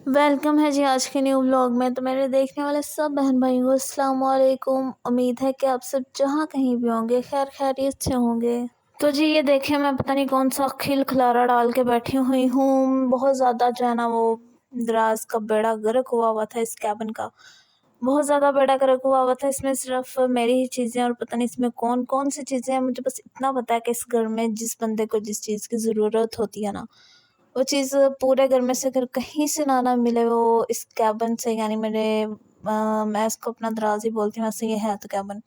Welcome ہے جی آج کے نیو بلاگ میں۔ تو میرے دیکھنے والے سب بہن بھائیوں کو السلام علیکم۔ امید ہے کہ آپ سب جہاں کہیں بھی ہوں گے خیر خیریت سے ہوں گے۔ تو جی یہ دیکھیں میں پتہ نہیں کون سا کھل کھلارا ڈال کے بیٹھی ہوئی ہوں۔ بہت زیادہ جو ہے نا وہ دراز کا بیڑا غرق ہوا تھا اس کیبن کا، بہت زیادہ بیڑا غرق ہوا تھا۔ اس میں صرف میری ہی چیزیں اور پتہ نہیں اس میں کون کون سی چیزیں ہیں۔ مجھے بس اتنا پتا ہے کہ اس گھر میں جس بندے کو جس چیز کی ضرورت ہوتی ہے نا، وہ چیز پورے گھر میں سے اگر کہیں سے نہ ملے وہ اس کیبن سے، یعنی میں اس کو اپنا دراز ہی بولتی ہوں، ویسے یہ ہے تو کیبن،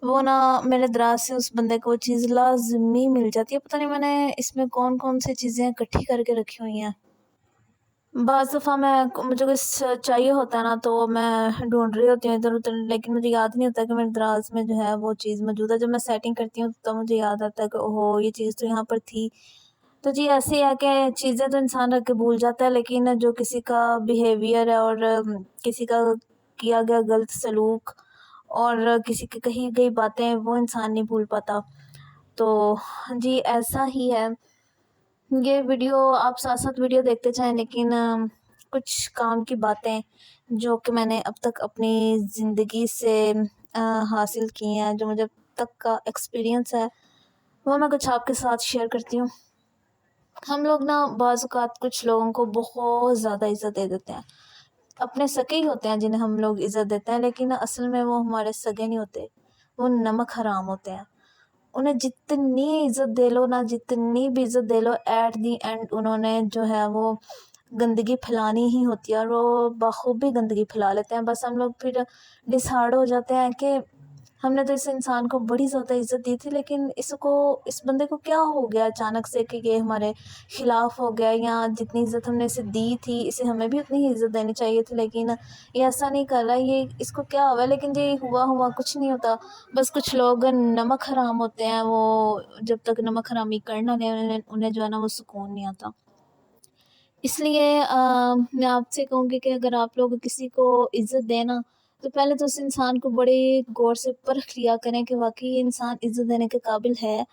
وہ نا میرے دراز سے اس بندے کو وہ چیز لازمی مل جاتی ہے۔ پتہ نہیں میں نے اس میں کون کون سی چیزیں اکٹھی کر کے رکھی ہوئی ہیں۔ بعض دفعہ مجھے کچھ چاہیے ہوتا ہے نا تو میں ڈھونڈ رہی ہوتی ہوں ادھر ادھر، لیکن مجھے یاد نہیں ہوتا کہ میرے دراز میں جو ہے وہ چیز موجود ہے۔ جب میں سیٹنگ کرتی ہوں تو مجھے یاد آتا ہے کہ اوہو یہ چیز تو یہاں پر تھی۔ تو جی ایسے ہی ہے کہ چیزیں تو انسان رکھ کے بھول جاتا ہے، لیکن جو کسی کا بیہیویئر ہے اور کسی کا کیا گیا غلط سلوک اور کسی کی کہی گئی باتیں وہ انسان نہیں بھول پاتا۔ تو جی ایسا ہی ہے یہ ویڈیو، آپ ساتھ ساتھ ویڈیو دیکھتے جائیں، لیکن کچھ کام کی باتیں جو کہ میں نے اب تک اپنی زندگی سے حاصل کی ہیں، جو مجھے اب تک کا ایکسپیرینس ہے، وہ میں کچھ آپ کے ساتھ شیئر کرتی ہوں۔ ہم لوگ نا بعض اوقات کچھ لوگوں کو بہت زیادہ عزت دے دیتے ہیں، اپنے سگے ہی ہوتے ہیں جنہیں ہم لوگ عزت دیتے ہیں، لیکن اصل میں وہ ہمارے سگے نہیں ہوتے، وہ نمک حرام ہوتے ہیں۔ انہیں جتنی عزت دے لو نا، جتنی بھی عزت دے لو، ایٹ دی اینڈ انہوں نے جو ہے وہ گندگی پھیلانی ہی ہوتی ہے، اور وہ بخوبی گندگی پھیلا لیتے ہیں۔ بس ہم لوگ پھر ڈسہارڈ ہو جاتے ہیں کہ ہم نے تو اس انسان کو بڑی زیادہ عزت دی تھی، لیکن اس بندے کو کیا ہو گیا اچانک سے کہ یہ ہمارے خلاف ہو گیا، یا جتنی عزت ہم نے اسے دی تھی اسے ہمیں بھی اتنی ہی عزت دینی چاہیے تھی، لیکن یہ ایسا نہیں کر رہا، یہ اس کو کیا ہوا ہے۔ لیکن یہ ہوا کچھ نہیں ہوتا، بس کچھ لوگ نمک حرام ہوتے ہیں، وہ جب تک نمک حرامی کرنا لیں انہیں جو ہے نا وہ سکون نہیں آتا۔ اس لیے میں آپ سے کہوں گی کہ اگر آپ لوگ کسی کو عزت دینا تو پہلے تو اس انسان کو بڑے غور سے پرکھ لیا کریں کہ واقعی یہ انسان عزت دینے کے قابل ہے۔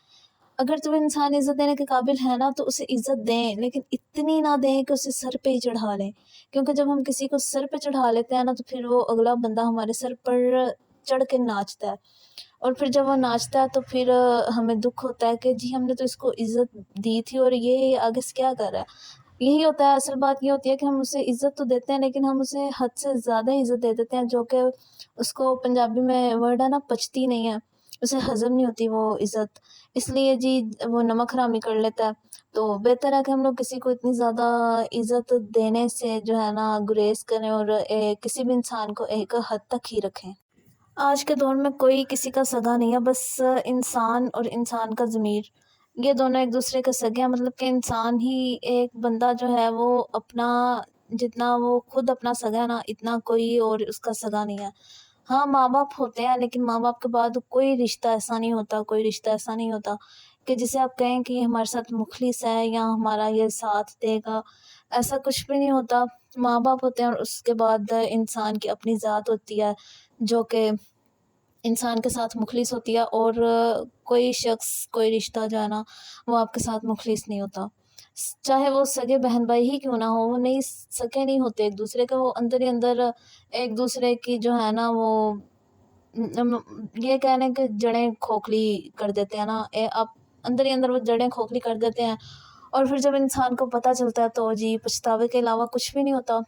اگر تو انسان عزت دینے کے قابل ہے نا تو اسے عزت دیں، لیکن اتنی نہ دیں کہ اسے سر پہ ہی چڑھا لیں، کیونکہ جب ہم کسی کو سر پہ چڑھا لیتے ہیں نا تو پھر وہ اگلا بندہ ہمارے سر پر چڑھ کے ناچتا ہے، اور پھر جب وہ ناچتا ہے تو پھر ہمیں دکھ ہوتا ہے کہ جی ہم نے تو اس کو عزت دی تھی اور یہ آگے سے کیا کر رہا ہے۔ یہی ہوتا ہے، اصل بات یہ ہوتی ہے کہ ہم اسے عزت تو دیتے ہیں لیکن ہم اسے حد سے زیادہ عزت دے دیتے ہیں، جو کہ اس کو پنجابی میں ورڈ ہے نا پچتی نہیں ہے، اسے ہضم نہیں ہوتی وہ عزت، اس لیے جی وہ نمک حرامی کر لیتا ہے۔ تو بہتر ہے کہ ہم لوگ کسی کو اتنی زیادہ عزت دینے سے جو ہے نا گریز کریں، اور کسی بھی انسان کو ایک حد تک ہی رکھیں۔ آج کے دور میں کوئی کسی کا سگا نہیں ہے، بس انسان اور انسان کا ضمیر، یہ دونوں ایک دوسرے کے سگے ہیں۔ مطلب کہ انسان ہی ایک بندہ جو ہے وہ اپنا، جتنا وہ خود اپنا سگا ہے نا اتنا کوئی اور اس کا سگا نہیں ہے۔ ہاں ماں باپ ہوتے ہیں، لیکن ماں باپ کے بعد کوئی رشتہ ایسا نہیں ہوتا، کوئی رشتہ ایسا نہیں ہوتا کہ جسے آپ کہیں کہ یہ ہمارے ساتھ مخلص ہے یا ہمارا یہ ساتھ دے گا، ایسا کچھ بھی نہیں ہوتا۔ ماں باپ ہوتے ہیں اور اس کے بعد انسان کی اپنی ذات ہوتی ہے جو کہ انسان کے ساتھ مخلص ہوتی ہے، اور کوئی شخص، کوئی رشتہ جو ہے نا وہ آپ کے ساتھ مخلص نہیں ہوتا، چاہے وہ سگے بہن بھائی ہی کیوں نہ ہو، وہ نہیں سگے نہیں ہوتے ایک دوسرے کے، وہ اندر ہی اندر ایک دوسرے کی جو ہے نا وہ یہ کہنے کہ جڑیں کھوکھلی کر دیتے ہیں نا، آپ اندر ہی اندر وہ جڑیں کھوکھلی کر دیتے ہیں، اور پھر جب انسان کو پتہ چلتا ہے تو جی پچھتاوے کے علاوہ کچھ بھی نہیں ہوتا۔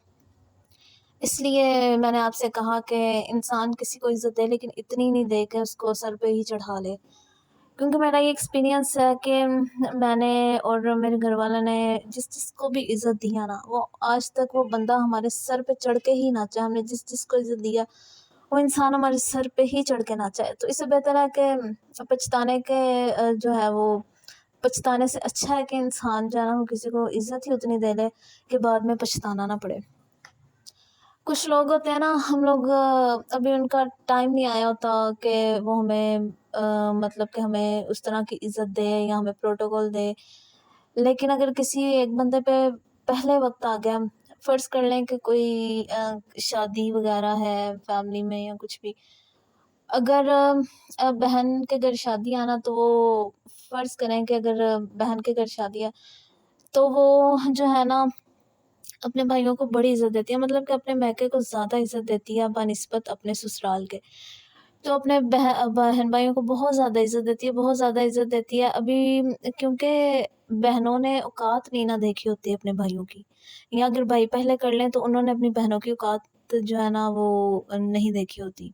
اس لیے میں نے آپ سے کہا کہ انسان کسی کو عزت دے لیکن اتنی نہیں دے کہ اس کو سر پہ ہی چڑھا لے، کیونکہ میرا یہ ایکسپیرینس ہے کہ میں نے اور میرے گھر والوں نے جس کو بھی عزت دیا نا، وہ آج تک وہ بندہ ہمارے سر پہ چڑھ کے ہی ناچا، ہم نے جس کو عزت دیا وہ انسان ہمارے سر پہ ہی چڑھ کے ناچا ہے۔ تو اس سے بہتر ہے کہ پچھتانے کے جو ہے وہ پچھتانے سے اچھا ہے کہ انسان جو ہے نا وہ کسی کو عزت ہی اتنی دے لے کہ بعد میں پچھتانا نہ پڑے۔ کچھ لوگ ہوتے ہیں نا، ہم لوگ ابھی ان کا ٹائم نہیں آیا ہوتا کہ وہ ہمیں مطلب کہ ہمیں اس طرح کی عزت دے یا ہمیں پروٹوکول دے، لیکن اگر کسی ایک بندے پہ پہلے وقت آ گیا، فرض کر لیں کہ کوئی شادی وغیرہ ہے فیملی میں یا کچھ بھی، اگر بہن کے گھر شادی آنا تو وہ فرض کریں کہ اگر بہن کے گھر شادی ہے تو وہ جو ہے نا اپنے بھائیوں کو بڑی عزت دیتی ہے، مطلب کہ اپنے میکے کو زیادہ عزت دیتی ہے بنسبت اپنے سسرال کے. تو اپنے بہن بھائیوں کو بہت زیادہ عزت دیتی ہے، بہت زیادہ عزت دیتی ہے. ابھی کیونکہ بہنوں نے اوقات نہیں نہ دیکھی ہوتی ہے اپنے بھائیوں کی، یا اگر بھائی پہلے کر لیں تو انہوں نے اپنی بہنوں کی اوقات جو ہے نا وہ نہیں دیکھی ہوتی.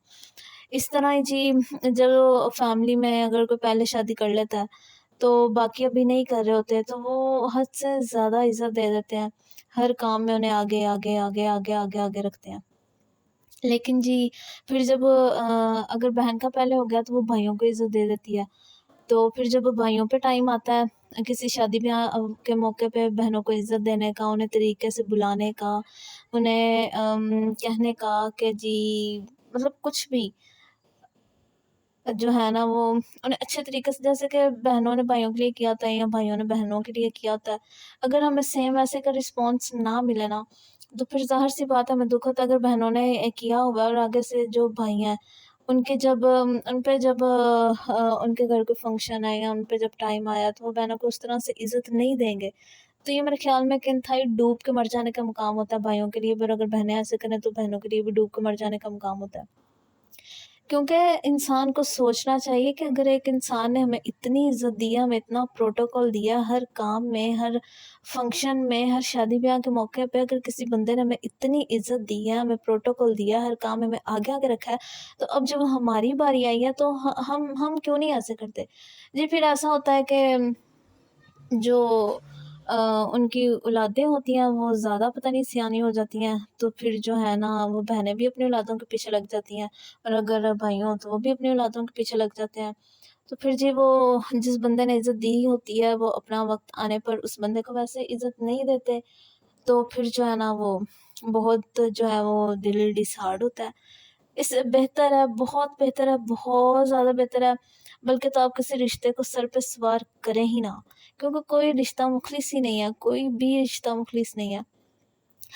اس طرح ہی جی، جب فیملی میں اگر کوئی پہلے شادی کر لیتا ہے تو باقی ابھی نہیں کر رہے ہوتے تو وہ حد سے زیادہ عزت دے دیتے ہیں، ہر کام میں انہیں آگے آگے آگے آگے آگے آگے رکھتے ہیں. لیکن جی پھر جب اگر بہن کا پہلے ہو گیا تو وہ بھائیوں کو عزت دے دیتی ہے. تو پھر جب بھائیوں پہ ٹائم آتا ہے کسی شادی بیاہ کے موقع پہ بہنوں کو عزت دینے کا، انہیں طریقے سے بلانے کا، انہیں کہنے کا کہ جی مطلب کچھ بھی جو ہے نا وہ انہیں اچھے طریقے سے، جیسے کہ بہنوں نے بھائیوں کے لیے کیا ہوتا ہے یا بھائیوں نے بہنوں کے لیے کیا ہوتا ہے، اگر ہمیں سیم ایسے کا رسپانس نہ ملے نا تو پھر ظاہر سی بات ہے ہمیں دکھ ہوتا ہے. اگر بہنوں نے کیا ہوا ہے اور آگے سے جو بھائی ہیں ان کے جب ان پہ جب ان کے گھر کوئی فنکشن ہے یا ان پہ جب ٹائم آیا تو وہ بہنوں کو اس طرح سے عزت نہیں دیں گے تو یہ میرے خیال میں کہ انتہائی ڈوب کے مر جانے کا مقام ہوتا ہے بھائیوں کے لیے. پر اگر بہنیں ایسے کریں تو بہنوں کے لیے بھی ڈوب کے مر جانے کا مقام ہوتا ہے. کیونکہ انسان کو سوچنا چاہیے کہ اگر ایک انسان نے ہمیں اتنی عزت دی ہے، ہمیں اتنا پروٹوکول دیا ہر کام میں، ہر فنکشن میں، ہر شادی بیاہ کے موقع پہ، اگر کسی بندے نے ہمیں اتنی عزت دی ہے، ہمیں پروٹوکول دیا ہر کام میں، ہمیں آگے آگے رکھا ہے، تو اب جب ہماری باری آئی ہے تو ہم کیوں نہیں ایسے کرتے. جی پھر ایسا ہوتا ہے کہ جو ان کی اولادیں ہوتی ہیں وہ زیادہ پتہ نہیں سیانی ہو جاتی ہیں، تو پھر جو ہے نا وہ بہنیں بھی اپنی اولادوں کے پیچھے لگ جاتی ہیں، اور اگر بھائی ہوں تو وہ بھی اپنی اولادوں کے پیچھے لگ جاتے ہیں. تو پھر جی وہ جس بندے نے عزت دی ہوتی ہے وہ اپنا وقت آنے پر اس بندے کو ویسے عزت نہیں دیتے، تو پھر جو ہے نا وہ بہت جو ہے وہ دل ڈسہارڈ ہوتا ہے. اس سے بہتر ہے، بہت بہتر ہے، بہت زیادہ بہتر ہے بلکہ تو آپ کسی رشتے کو سر پہ سوار کریں ہی نہ، کیونکہ کوئی رشتہ مخلص ہی نہیں ہے، کوئی بھی رشتہ مخلص نہیں ہے.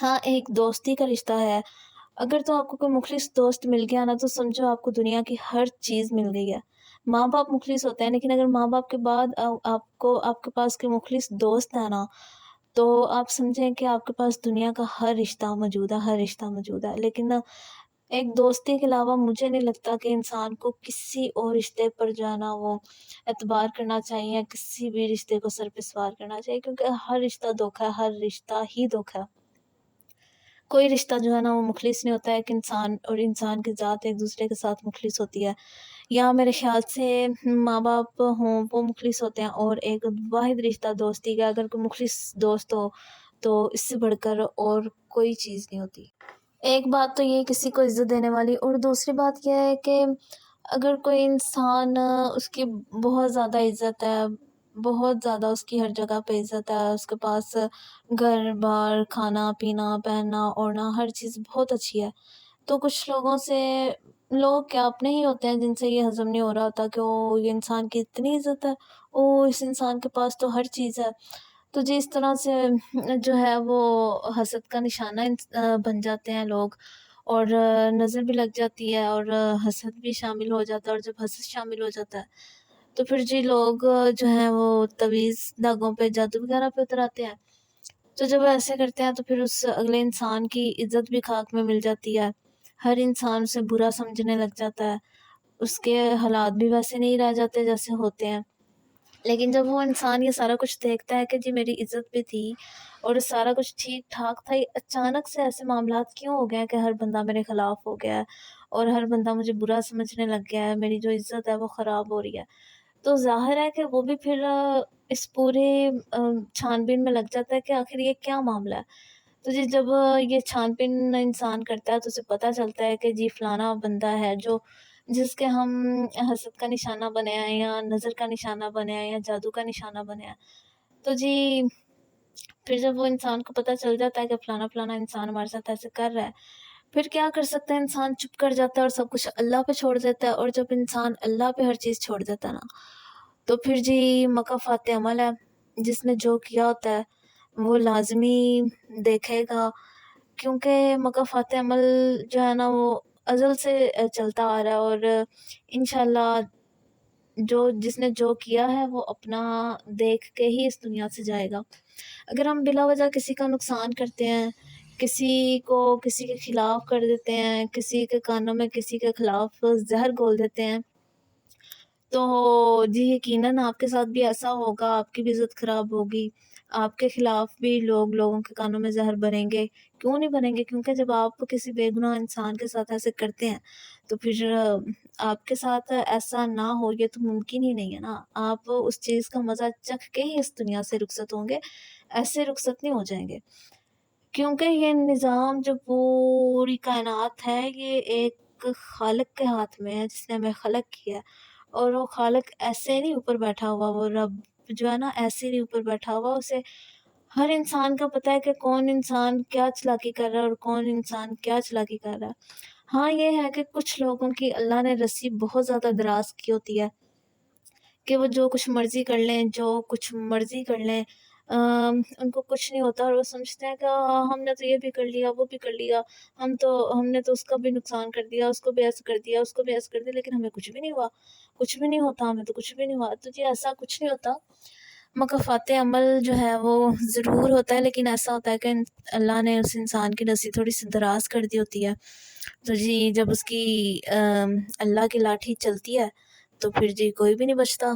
ہاں ایک دوستی کا رشتہ ہے، اگر تو آپ کو کوئی مخلص دوست مل گیا نا تو سمجھو آپ کو دنیا کی ہر چیز مل گئی ہے. ماں باپ مخلص ہوتے ہیں لیکن اگر ماں باپ کے بعد آپ کے پاس کوئی مخلص دوست ہے نا تو آپ سمجھیں کہ آپ کے پاس دنیا کا ہر رشتہ موجود ہے، ہر رشتہ موجود ہے. لیکن ایک دوستی کے علاوہ مجھے نہیں لگتا کہ انسان کو کسی اور رشتے پر جو ہے نا وہ اعتبار کرنا چاہیے، کسی بھی رشتے کو سر پہ سوار کرنا چاہیے، کیونکہ ہر رشتہ دھوکا ہے، ہر رشتہ ہی دھوکا ہے. کوئی رشتہ جو ہے نا وہ مخلص نہیں ہوتا ہے. ایک انسان اور انسان کی ذات ایک دوسرے کے ساتھ مخلص ہوتی ہے، یا میرے خیال سے ماں باپ ہوں وہ مخلص ہوتے ہیں، اور ایک واحد رشتہ دوستی کا، اگر کوئی مخلص دوست ہو تو اس سے بڑھ کر اور کوئی چیز نہیں ہوتی. ایک بات تو یہ کسی کو عزت دینے والی، اور دوسری بات یہ ہے کہ اگر کوئی انسان اس کی بہت زیادہ عزت ہے، بہت زیادہ اس کی ہر جگہ پہ عزت ہے، اس کے پاس گھر بار، کھانا پینا، پہننا اوڑھنا ہر چیز بہت اچھی ہے، تو کچھ لوگوں سے، لوگ کیا اپنے ہی ہوتے ہیں جن سے یہ ہضم نہیں ہو رہا ہوتا کہ یہ انسان کی اتنی عزت ہے، اس انسان کے پاس تو ہر چیز ہے. تو جی اس طرح سے جو ہے وہ حسد کا نشانہ بن جاتے ہیں لوگ، اور نظر بھی لگ جاتی ہے، اور حسد بھی شامل ہو جاتا ہے، اور جب حسد شامل ہو جاتا ہے تو پھر جی لوگ جو ہیں وہ تویز داغوں پہ، جادو وغیرہ پہ اتر آتے ہیں. تو جب ایسے کرتے ہیں تو پھر اس اگلے انسان کی عزت بھی خاک میں مل جاتی ہے، ہر انسان اسے برا سمجھنے لگ جاتا ہے، اس کے حالات بھی ویسے نہیں رہ جاتے جیسے ہوتے ہیں. لیکن جب وہ انسان یہ سارا کچھ دیکھتا ہے کہ جی میری عزت بھی تھی اور سارا کچھ ٹھیک ٹھاک تھا، یہ اچانک سے ایسے معاملات کیوں ہو گئے کہ ہر بندہ میرے خلاف ہو گیا ہے اور ہر بندہ مجھے برا سمجھنے لگ گیا ہے، میری جو عزت ہے وہ خراب ہو رہی ہے، تو ظاہر ہے کہ وہ بھی پھر اس پورے چھان بین میں لگ جاتا ہے کہ آخر یہ کیا معاملہ ہے. تو جی جب یہ چھان بین انسان کرتا ہے تو اسے پتہ چلتا ہے کہ جی فلانا بندہ ہے جو جس کے ہم حسد کا نشانہ بنے ہیں، یا نظر کا نشانہ بنے ہیں، یا جادو کا نشانہ بنے ہیں. تو جی پھر جب وہ انسان کو پتہ چل جاتا ہے کہ فلانا فلانا انسان ہمارے ساتھ ایسے کر رہا ہے، پھر کیا کر سکتا ہے انسان؟ چپ کر جاتا ہے اور سب کچھ اللہ پہ چھوڑ دیتا ہے. اور جب انسان اللہ پہ ہر چیز چھوڑ دیتا ہے نا تو پھر جی مکافات عمل ہے، جس نے جو کیا ہوتا ہے وہ لازمی دیکھے گا، کیونکہ مکافات عمل جو ہے نا وہ ازل سے چلتا آ رہا ہے، اور انشاءاللہ جس نے جو کیا ہے وہ اپنا دیکھ کے ہی اس دنیا سے جائے گا۔ اگر ہم بلا وجہ کسی کا نقصان کرتے ہیں، کسی کو کسی کے خلاف کر دیتے ہیں، کسی کے کانوں میں کسی کے خلاف زہر گھول دیتے ہیں، تو جی یقیناً آپ کے ساتھ بھی ایسا ہوگا، آپ کی بھی عزت خراب ہوگی، آپ کے خلاف بھی لوگوں کے کانوں میں زہر بھریں گے۔ کیوں نہیں بھریں گے؟ کیونکہ جب آپ کسی بے گناہ انسان کے ساتھ ایسے کرتے ہیں تو پھر آپ کے ساتھ ایسا نہ ہو یہ تو ممکن ہی نہیں ہے نا۔ آپ اس چیز کا مزہ چکھ کے ہی اس دنیا سے رخصت ہوں گے، ایسے رخصت نہیں ہو جائیں گے، کیونکہ یہ نظام جو پوری کائنات ہے یہ ایک خالق کے ہاتھ میں ہے جس نے ہمیں خلق کیا ہے، اور وہ خالق ایسے نہیں اوپر بیٹھا ہوا، وہ رب جو ہے نا ایسے نہیں اوپر بیٹھا ہوا، اسے ہر انسان کا پتہ ہے کہ کون انسان کیا چلاکی کر رہا ہے اور کون انسان کیا چلاکی کر رہا ہے۔ ہاں یہ ہے کہ کچھ لوگوں کی اللہ نے رسی بہت زیادہ دراز کی ہوتی ہے کہ وہ جو کچھ مرضی کر لیں، جو کچھ مرضی کر لیں، ان کو کچھ نہیں ہوتا، اور وہ سمجھتے ہیں کہ ہم نے تو یہ بھی کر لیا، وہ بھی کر لیا، ہم نے تو اس کا بھی نقصان کر دیا، اس کو بھی ایسا کر دیا، اس کو بھی ایسا کر دیا، لیکن ہمیں کچھ بھی نہیں ہوا، کچھ بھی نہیں ہوتا، ہمیں تو کچھ بھی نہیں ہوا۔ تو جی ایسا کچھ نہیں ہوتا، مکافات عمل جو ہے وہ ضرور ہوتا ہے، لیکن ایسا ہوتا ہے کہ اللہ نے اس انسان کی رسی تھوڑی سی دراز کر دی ہوتی ہے، تو جی جب اس کی اللہ کی لاٹھی چلتی ہے تو پھر جی کوئی بھی نہیں بچتا۔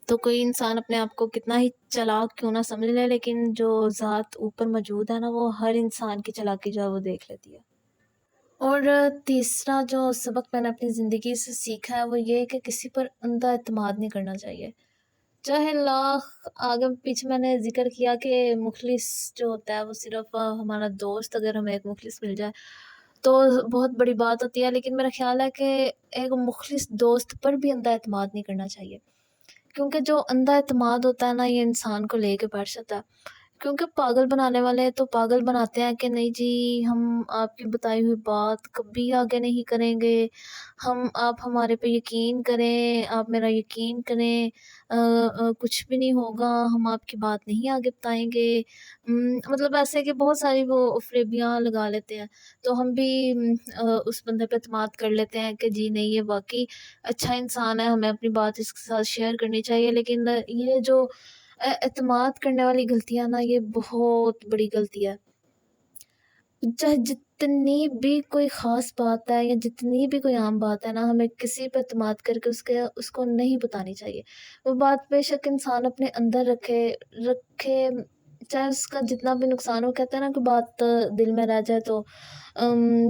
تو کوئی انسان اپنے آپ کو کتنا ہی چلاک کیوں نہ سمجھ لے، لیکن جو ذات اوپر موجود ہے نا وہ ہر انسان کی چالاکی جو ہے وہ دیکھ لیتی ہے۔ اور تیسرا جو سبق میں نے اپنی زندگی سے سیکھا ہے وہ یہ ہے کہ کسی پر اندھا اعتماد نہیں کرنا چاہیے، چاہے لاکھ آگے پیچھے میں نے ذکر کیا کہ مخلص جو ہوتا ہے وہ صرف ہمارا دوست، اگر ہمیں ایک مخلص مل جائے تو بہت بڑی بات ہوتی ہے، لیکن میرا خیال ہے کہ ایک مخلص دوست پر بھی اندھا اعتماد نہیں کرنا چاہیے، کیونکہ جو اندھا اعتماد ہوتا ہے نا یہ انسان کو لے کے بیٹھ جاتا ہے، کیونکہ پاگل بنانے والے تو پاگل بناتے ہیں کہ نہیں جی ہم آپ کی بتائی ہوئی بات کبھی آگے نہیں کریں گے، آپ ہمارے پہ یقین کریں، آپ میرا یقین کریں، کچھ بھی نہیں ہوگا، ہم آپ کی بات نہیں آگے بتائیں گے، مطلب ایسے کہ بہت ساری وہ فریبیاں لگا لیتے ہیں، تو ہم بھی اس بندے پہ اعتماد کر لیتے ہیں کہ جی نہیں یہ واقعی اچھا انسان ہے، ہمیں اپنی بات اس کے ساتھ شیئر کرنی چاہیے، لیکن یہ جو اعتماد کرنے والی غلطی ہے نا یہ بہت بڑی غلطی ہے۔ چاہے جتنی بھی کوئی خاص بات ہے یا جتنی بھی کوئی عام بات ہے نا، ہمیں کسی پہ اعتماد کر کے اس کو نہیں بتانی چاہیے، وہ بات بے شک انسان اپنے اندر رکھے چاہے اس کا جتنا بھی نقصان ہو، کہتے ہیں نا کہ بات دل میں رہ جائے تو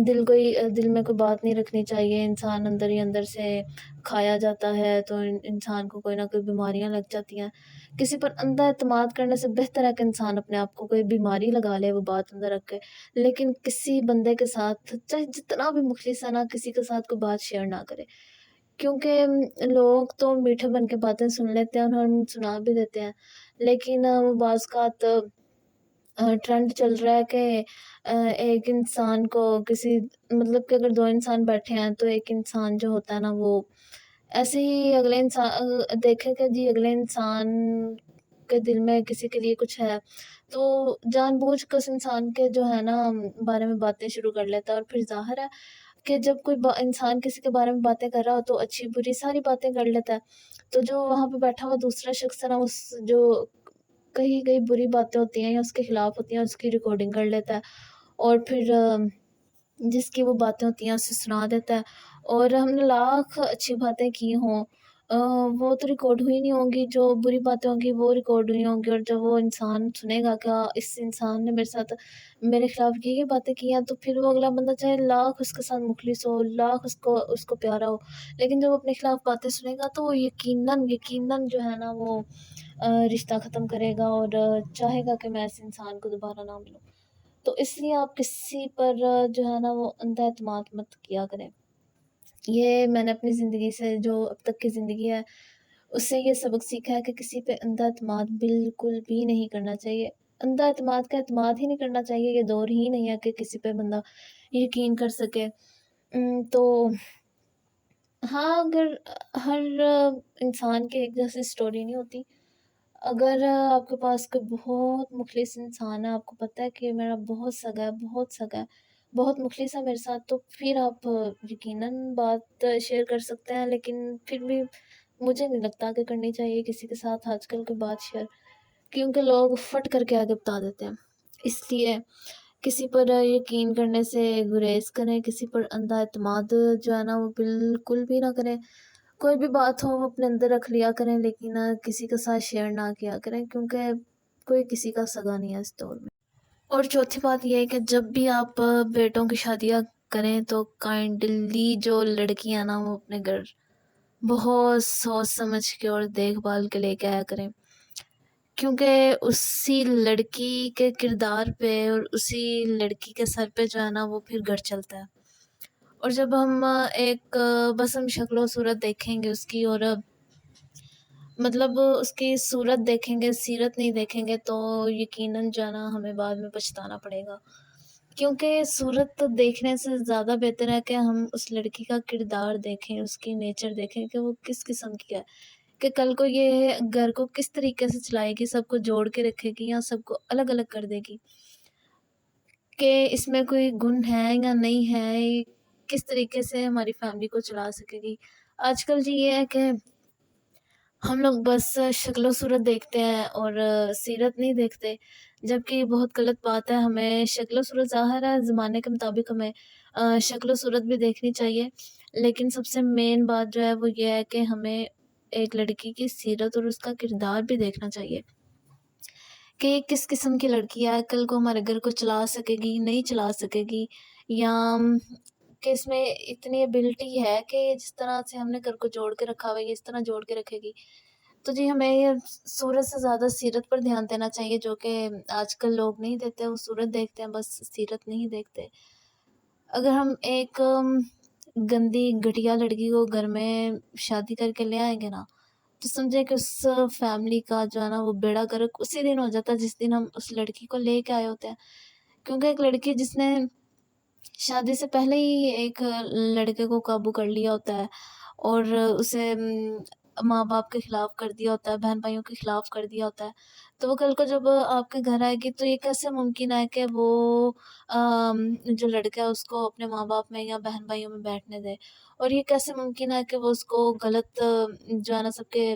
دل میں کوئی بات نہیں رکھنی چاہیے، انسان اندر ہی اندر سے کھایا جاتا ہے تو انسان کو کوئی نہ کوئی بیماریاں لگ جاتی ہیں۔ کسی پر اندھا اعتماد کرنے سے بہتر ہے کہ انسان اپنے آپ کو کوئی بیماری لگا لے وہ بات اندر رکھ کے، لیکن کسی بندے کے ساتھ چاہے جتنا بھی مخلص ہے نا کسی کے ساتھ کوئی بات شیئر نہ کرے، کیونکہ لوگ تو میٹھے بن کے باتیں سن لیتے ہیں اور ہم سنا بھی دیتے ہیں، لیکن وہ بعض اوقات ٹرینڈ چل رہا ہے کہ ایک انسان کو کسی مطلب کہ اگر دو انسان بیٹھے ہیں تو ایک انسان جو ہوتا ہے نا وہ ایسے ہی اگلے انسان دیکھے کہ جی اگلے انسان کے دل میں کسی کے لیے کچھ ہے تو جان بوجھ کر اس انسان کے جو ہے نا بارے میں باتیں شروع کر لیتا ہے، اور پھر ظاہر ہے کہ جب کوئی انسان کسی کے بارے میں باتیں کر رہا ہو تو اچھی بری ساری باتیں کر لیتا ہے، تو جو وہاں پہ بیٹھا ہوا دوسرا شخص ہے نا اس جو کئی کئی بری باتیں ہوتی ہیں یا اس کے خلاف ہوتی ہیں اس کی ریکارڈنگ کر لیتا ہے، اور پھر جس کی وہ باتیں ہوتی ہیں اسے سنا دیتا ہے، اور ہم نے لاکھ اچھی باتیں کی ہوں وہ تو ریکارڈ ہوئی نہیں ہوں گی، جو بری باتیں ہوں گی وہ ریکارڈ ہوئی ہوں گی، اور جب وہ انسان سنے گا کہ اس انسان نے میرے خلاف یہ باتیں کی ہیں، تو پھر وہ اگلا بندہ چاہے لاکھ اس کے ساتھ مخلص ہو، لاکھ اس کو پیارا ہو، لیکن جب وہ اپنے خلاف باتیں سنے گا تو وہ یقیناً جو ہے نا وہ رشتہ ختم کرے گا اور چاہے گا کہ میں اس انسان کو دوبارہ نہ ملوں۔ تو اس لیے آپ کسی پر جو ہے نا وہ اندھا اعتماد مت کیا کریں۔ یہ میں نے اپنی زندگی سے جو اب تک کی زندگی ہے اس سے یہ سبق سیکھا ہے کہ کسی پہ اندھا اعتماد بالکل بھی نہیں کرنا چاہیے، اندھا اعتماد کا اعتماد ہی نہیں کرنا چاہیے، یہ دور ہی نہیں ہے کہ کسی پہ بندہ یقین کر سکے۔ تو ہاں اگر ہر انسان کی ایک جیسی سٹوری نہیں ہوتی، اگر آپ کے پاس کوئی بہت مخلص انسان ہے، آپ کو پتہ ہے کہ میرا بہت سگا ہے بہت مخلص ہے میرے ساتھ، تو پھر آپ یقیناً بات شیئر کر سکتے ہیں، لیکن پھر بھی مجھے نہیں لگتا کہ کرنی چاہیے کسی کے ساتھ آج کل کی بات شیئر، کیونکہ لوگ فٹ کر کے آگے بتا دیتے ہیں۔ اس لیے کسی پر یقین کرنے سے گریز کریں، کسی پر اندھا اعتماد جو ہے نا وہ بالکل بھی نہ کریں۔ کوئی بھی بات ہو وہ اپنے اندر رکھ لیا کریں، لیکن کسی کے ساتھ شیئر نہ کیا کریں، کیونکہ کوئی کسی کا سگا نہیں ہے اس دور میں۔ اور چوتھی بات یہ ہے کہ جب بھی آپ بیٹوں کی شادیاں کریں تو کائنڈلی جو لڑکیاں نا وہ اپنے گھر بہت سوچ سمجھ کے اور دیکھ بھال کے لے کے آیا کریں، کیونکہ اسی لڑکی کے کردار پہ اور اسی لڑکی کے سر پہ جو ہے نا وہ پھر گھر چلتا ہے۔ اور جب ہم ایک بس ہم شکل و صورت دیکھیں گے اس کی، اور مطلب اس کی صورت دیکھیں گے، سیرت نہیں دیکھیں گے، تو یقیناً جو ہے نا ہمیں بعد میں پچھتانا پڑے گا، کیونکہ صورت دیکھنے سے زیادہ بہتر ہے کہ ہم اس لڑکی کا کردار دیکھیں، اس کی نیچر دیکھیں کہ وہ کس قسم کی ہے، کہ کل کو یہ گھر کو کس طریقے سے چلائے گی، سب کو جوڑ کے رکھے گی یا سب کو الگ الگ کر دے گی، کہ اس میں کوئی گن ہے یا نہیں ہے، کس طریقے سے ہماری فیملی کو چلا سکے گی۔ آج کل جی یہ ہے کہ ہم لوگ بس شکل و صورت دیکھتے ہیں اور سیرت نہیں دیکھتے، جبکہ یہ بہت غلط بات ہے۔ ہمیں شکل و صورت ظاہر ہے زمانے کے مطابق ہمیں شکل و صورت بھی دیکھنی چاہیے، لیکن سب سے مین بات جو ہے وہ یہ ہے کہ ہمیں ایک لڑکی کی سیرت اور اس کا کردار بھی دیکھنا چاہیے کہ یہ کس قسم کی لڑکی ہے، کل کو ہمارے گھر کو چلا سکے گی نہیں چلا سکے گی، یا کہ اس میں اتنی ایبلٹی ہے کہ جس طرح سے ہم نے گھر کو جوڑ کے رکھا ہوا ہے یہ اس طرح جوڑ کے رکھے گی۔ تو جی ہمیں یہ صورت سے زیادہ سیرت پر دھیان دینا چاہیے، جو کہ آج کل لوگ نہیں دیتے، وہ صورت دیکھتے ہیں بس سیرت نہیں دیکھتے۔ اگر ہم ایک گندی گھٹیا لڑکی کو گھر میں شادی کر کے لے آئیں گے نا، تو سمجھے کہ اس فیملی کا جو ہے نا وہ بیڑا گرک اسی دن ہو جاتا ہے جس دن ہم اس لڑکی کو لے کے آئے ہوتے ہیں، کیونکہ ایک لڑکی جس نے شادی سے پہلے ہی ایک لڑکے کو قابو کر لیا ہوتا ہے اور اسے ماں باپ کے خلاف کر دیا ہوتا ہے، بہن بھائیوں کے خلاف کر دیا ہوتا ہے، تو وہ کل کو جب آپ کے گھر آئے گی تو یہ کیسے ممکن ہے کہ وہ جو لڑکا ہے اس کو اپنے ماں باپ میں یا بہن بھائیوں میں بیٹھنے دے، اور یہ کیسے ممکن ہے کہ وہ اس کو غلط جو ہے نا سب کے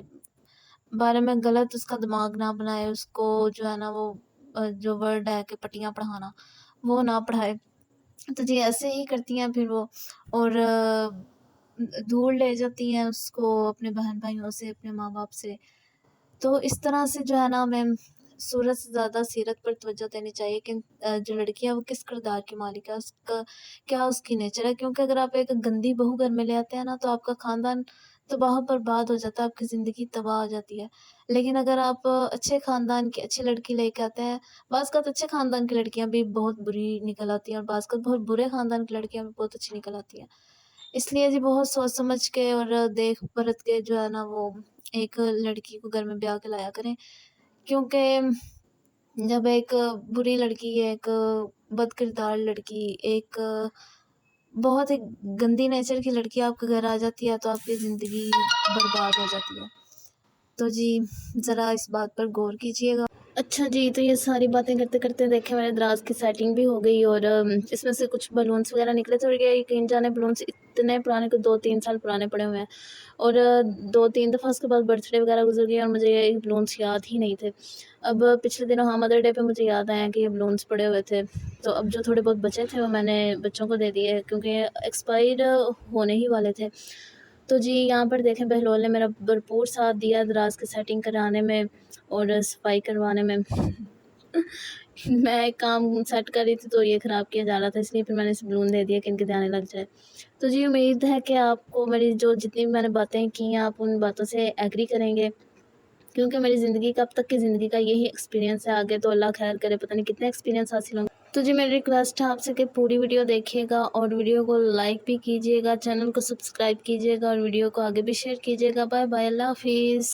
بارے میں غلط اس کا دماغ نہ بنائے، اس کو جو ہے نا وہ جو ورڈ ہے کہ پٹیاں پڑھانا وہ نہ پڑھائے۔ تو جی ایسے ہی کرتی ہیں پھر وہ، اور دور لے جاتی ہیں اس کو اپنے بہن بھائیوں سے، اپنے ماں باپ سے۔ تو اس طرح سے جو ہے نا ہمیں صورت سے زیادہ سیرت پر توجہ دینی چاہیے کہ جو لڑکی ہے وہ کس کردار کی مالک ہے، اس کا کیا اس کی نیچر ہے، کیونکہ اگر آپ ایک گندی بہو گھر میں لے آتے ہیں نا تو آپ کا خاندان تباہ و برباد ہو جاتا ہے، آپ کی زندگی تباہ ہو جاتی ہے۔ لیکن اگر آپ اچھے خاندان کی اچھی لڑکی لے کے آتے ہیں، بعض کا اچھے خاندان کی لڑکیاں بھی بہت بری نکل آتی ہیں اور بعض کا بہت برے خاندان کی لڑکیاں بھی بہت اچھی نکل آتی ہیں۔ اس لیے جی بہت سوچ سمجھ کے اور دیکھ پرکھ کے جو ہے نا وہ ایک لڑکی کو گھر میں بیاہ کے لایا کریں، کیونکہ جب ایک بری لڑکی، ایک بد کردار لڑکی، ایک بہت ہی گندی نیچر کی لڑکی آپ کے گھر آ جاتی ہے تو آپ کی زندگی برباد ہو جاتی ہے۔ تو جی ذرا اس بات پر غور کیجیے گا۔ اچھا جی، تو یہ ساری باتیں کرتے کرتے دیکھیں میرے دراز کی سیٹنگ بھی ہو گئی، اور اس میں سے کچھ بلونس وغیرہ نکلے تھے، اور یہ یقین جانے بلونس اتنے پرانے کو 2-3 سال پرانے پڑے ہوئے ہیں، اور 2-3 دفعہ اس کے بعد برتھ ڈے وغیرہ گزر گیا اور مجھے یہ بلونس یاد ہی نہیں تھے۔ اب پچھلے دنوں ہاں مدر ڈے پہ مجھے یاد آیا کہ یہ بلونس پڑے ہوئے تھے، تو اب جو تھوڑے بہت بچے تھے وہ میں نے بچوں کو دے دیے کیونکہ ایکسپائر ہونے ہی والے تھے۔ تو جی یہاں پر دیکھیں بہلول نے میرا بھرپور ساتھ دیا دراز کی سیٹنگ کرانے میں اور صفائی کروانے میں۔ میں ایک کام سیٹ کر رہی تھی تو یہ خراب کیا جا رہا تھا، اس لیے پھر میں نے اسے بلون دے دیا کہ ان کے دھیان لگ جائے۔ تو جی امید ہے کہ آپ کو میری جو جتنی بھی میں نے باتیں کی ہیں آپ ان باتوں سے ایگری کریں گے، کیونکہ میری زندگی کا اب تک کی زندگی کا یہی ایکسپیرینس ہے، آگے تو اللہ خیر کرے پتہ نہیں کتنے ایکسپیرینس حاصل ہوں گے۔ تو جی میری ریکویسٹ ہے آپ سے کہ پوری ویڈیو دیکھیے گا اور ویڈیو کو لائک بھی کیجیے گا، چینل کو سبسکرائب کیجیے گا اور ویڈیو کو آگے بھی شیئر کیجیے گا۔ بائے بائے، اللہ حافظ۔